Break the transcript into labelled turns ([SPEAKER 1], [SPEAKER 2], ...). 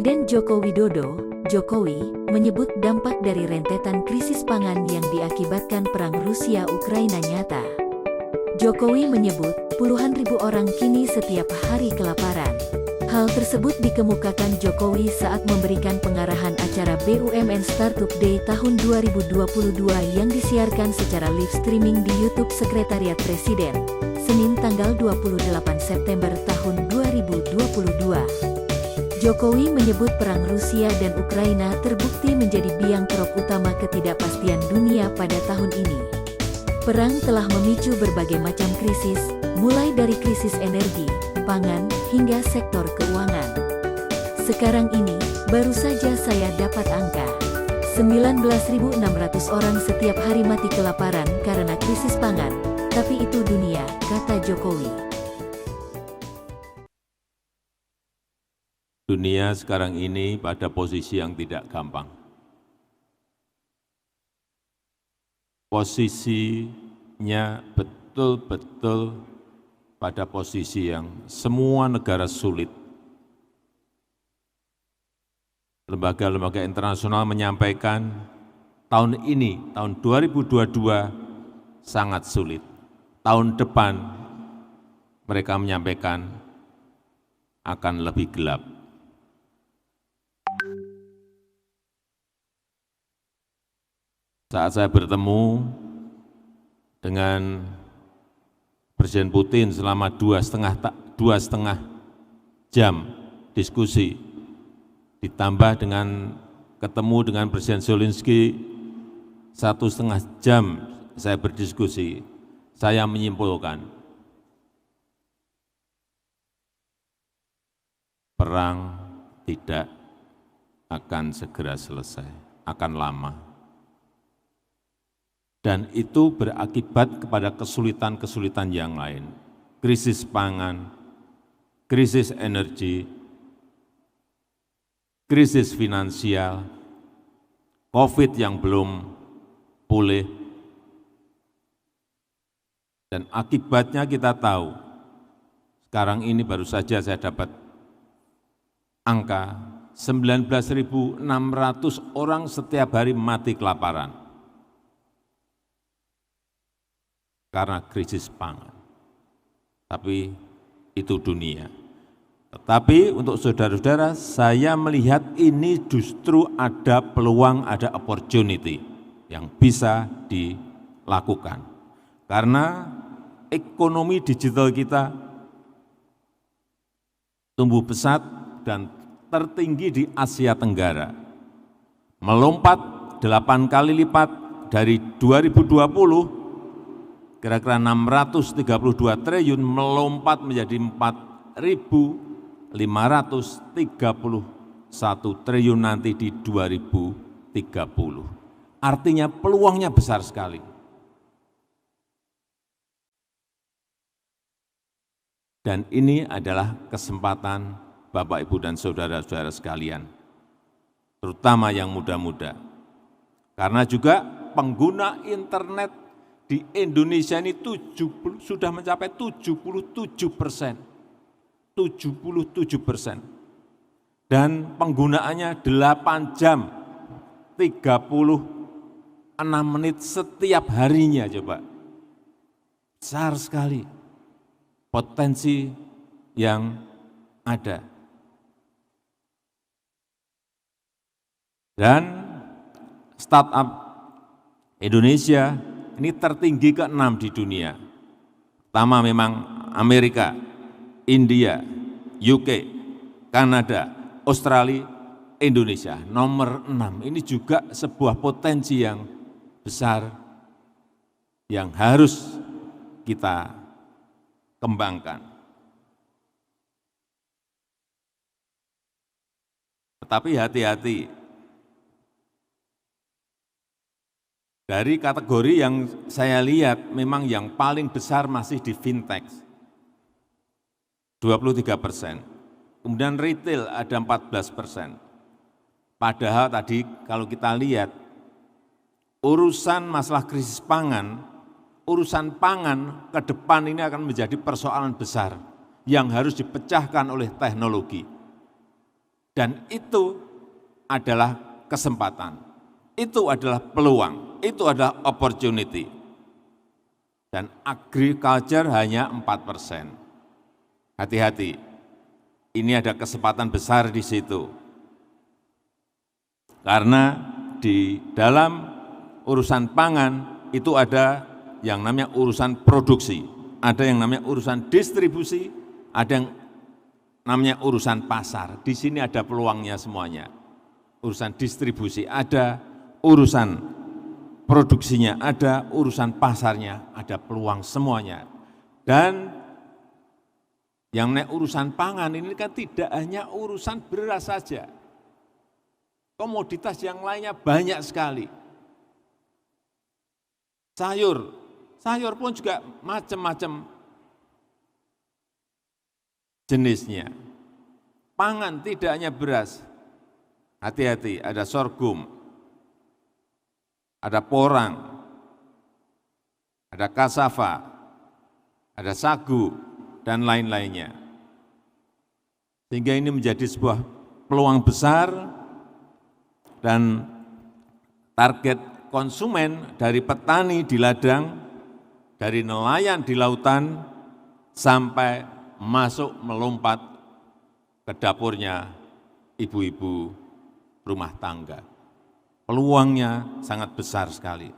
[SPEAKER 1] Presiden Joko Widodo, Jokowi, menyebut dampak dari rentetan krisis pangan yang diakibatkan perang Rusia-Ukraina nyata. Jokowi menyebut puluhan ribu orang kini setiap hari kelaparan. Hal tersebut dikemukakan Jokowi saat memberikan pengarahan acara BUMN Startup Day tahun 2022 yang disiarkan secara live streaming di YouTube Sekretariat Presiden, Senin tanggal 28 September tahun 2022. Jokowi menyebut perang Rusia dan Ukraina terbukti menjadi biang kerok utama ketidakpastian dunia pada tahun ini. Perang telah memicu berbagai macam krisis, mulai dari krisis energi, pangan, hingga sektor keuangan. Sekarang ini, baru saja saya dapat angka 19.600 orang setiap hari mati kelaparan karena krisis pangan, tapi itu dunia, kata Jokowi.
[SPEAKER 2] Dunia sekarang ini pada posisi yang tidak gampang. Posisinya betul-betul pada posisi yang semua negara sulit. Lembaga-lembaga internasional menyampaikan tahun ini, tahun 2022 sangat sulit. Tahun depan mereka menyampaikan akan lebih gelap. Saat saya bertemu dengan Presiden Putin selama dua setengah jam diskusi, ditambah dengan ketemu dengan Presiden Zelensky 1,5 jam saya berdiskusi, saya menyimpulkan perang tidak akan segera selesai, akan lama. Dan itu berakibat kepada kesulitan-kesulitan yang lain. Krisis pangan, krisis energi, krisis finansial, COVID yang belum pulih. Dan akibatnya kita tahu, sekarang ini baru saja saya dapat angka 19.600 orang setiap hari mati kelaparan karena krisis pangan. Tapi itu dunia. Tetapi untuk saudara-saudara, saya melihat ini justru ada peluang, ada opportunity yang bisa dilakukan. Karena ekonomi digital kita tumbuh pesat dan tertinggi di Asia Tenggara. Melompat 8 kali lipat dari 2020, kira-kira 632 triliun melompat menjadi 4.531 triliun nanti di 2030. Artinya peluangnya besar sekali. Dan ini adalah kesempatan Bapak, Ibu, dan saudara-saudara sekalian, terutama yang muda-muda. Karena juga pengguna internet di Indonesia ini sudah mencapai 77%. 77%. Dan penggunaannya 8 jam 36 menit setiap harinya, coba. Besar sekali potensi yang ada. Dan startup Indonesia ini tertinggi ke-6 di dunia. Pertama memang Amerika, India, UK, Kanada, Australia, Indonesia. Nomor 6, ini juga sebuah potensi yang besar yang harus kita kembangkan. Tetapi hati-hati. Dari kategori yang saya lihat, memang yang paling besar masih di fintech, 23%. Kemudian retail ada 14%. Padahal tadi kalau kita lihat, urusan masalah krisis pangan, urusan pangan ke depan ini akan menjadi persoalan besar yang harus dipecahkan oleh teknologi. Dan itu adalah kesempatan, itu adalah peluang, itu adalah opportunity. Dan agriculture hanya 4%. Hati-hati, ini ada kesempatan besar di situ. Karena di dalam urusan pangan itu ada yang namanya urusan produksi, ada yang namanya urusan distribusi, ada yang namanya urusan pasar. Di sini ada peluangnya semuanya. Urusan distribusi ada, urusan produksinya ada, urusan pasarnya ada, peluang semuanya. Dan yang namanya urusan pangan ini kan tidak hanya urusan beras saja. Komoditas yang lainnya banyak sekali. Sayur pun juga macam-macam jenisnya. Pangan tidak hanya beras. Hati-hati, ada sorghum, ada porang, ada kasava, ada sagu, dan lain-lainnya. Sehingga ini menjadi sebuah peluang besar dan target konsumen dari petani di ladang, dari nelayan di lautan, sampai masuk melompat ke dapurnya ibu-ibu rumah tangga. Peluangnya sangat besar sekali.